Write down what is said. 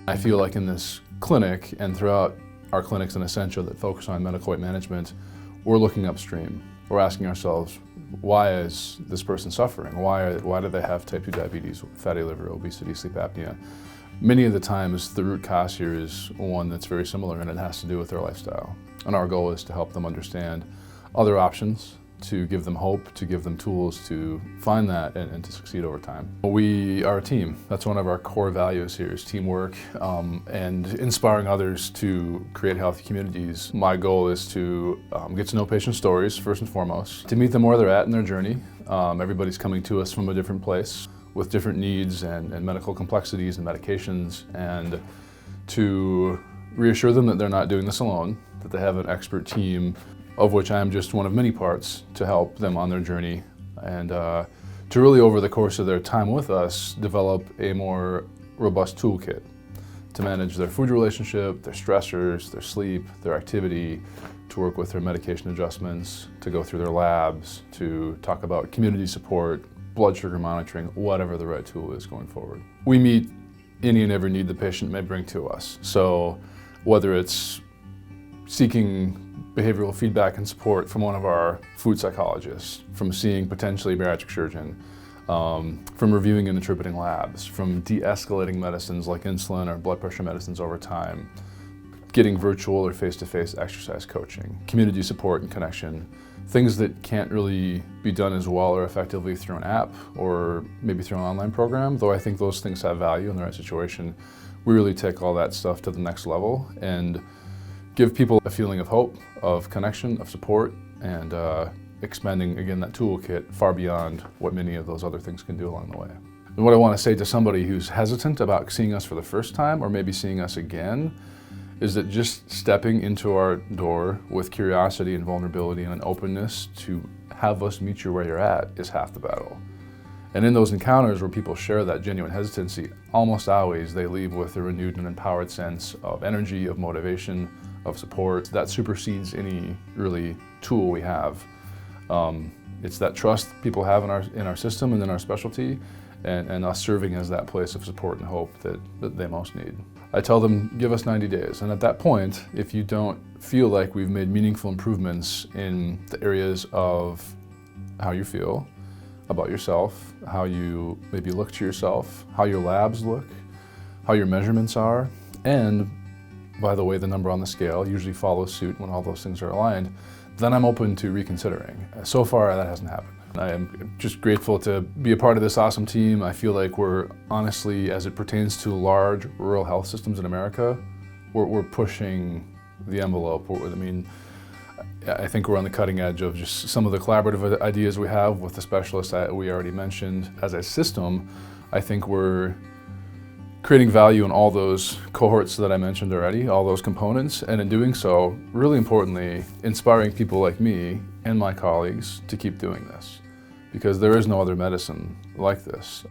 I feel like in this clinic and throughout our clinics in Essentia that focus on medical weight management, we're looking upstream. We're asking ourselves, why is this person suffering? Why do they have type 2 diabetes, fatty liver, obesity, sleep apnea? Many of the times the root cause here is one that's very similar, and it has to do with their lifestyle. And our goal is to help them understand other options, to give them hope, to give them tools to find that and to succeed over time. We are a team. That's one of our core values here is teamwork and inspiring others to create healthy communities. My goal is to get to know patient stories first and foremost, to meet them where they're at in their journey. Everybody's coming to us from a different place with different needs and medical complexities and medications, and to reassure them that they're not doing this alone, that they have an expert team of which I am just one of many parts to help them on their journey, and to really, over the course of their time with us, develop a more robust toolkit to manage their food relationship, their stressors, their sleep, their activity, to work with their medication adjustments, to go through their labs, to talk about community support, blood sugar monitoring, whatever the right tool is going forward. We meet any and every need the patient may bring to us. So whether it's seeking behavioral feedback and support from one of our food psychologists, from seeing potentially a bariatric surgeon, from reviewing and interpreting labs, from de-escalating medicines like insulin or blood pressure medicines over time, getting virtual or face-to-face exercise coaching, community support and connection, things that can't really be done as well or effectively through an app or maybe through an online program, though I think those things have value in the right situation. We really take all that stuff to the next level and give people a feeling of hope, of connection, of support, and expanding, again, that toolkit far beyond what many of those other things can do along the way. And what I want to say to somebody who's hesitant about seeing us for the first time or maybe seeing us again is that just stepping into our door with curiosity and vulnerability and an openness to have us meet you where you're at is half the battle. And in those encounters where people share that genuine hesitancy, almost always they leave with a renewed and empowered sense of energy, of motivation, of support that supersedes any really tool we have. It's that trust people have in our system and in our specialty, and us serving as that place of support and hope that they most need. I tell them, give us 90 days, and at that point, if you don't feel like we've made meaningful improvements in the areas of how you feel about yourself, how you maybe look to yourself, how your labs look, how your measurements are, and by the way, the number on the scale usually follows suit when all those things are aligned, then I'm open to reconsidering. So far, that hasn't happened. I am just grateful to be a part of this awesome team. I feel like we're honestly, as it pertains to large rural health systems in America, we're pushing the envelope. I think we're on the cutting edge of just some of the collaborative ideas we have with the specialists that we already mentioned. As a system, I think we're creating value in all those cohorts that I mentioned already, all those components, and in doing so, really importantly, inspiring people like me and my colleagues to keep doing this, because there is no other medicine like this.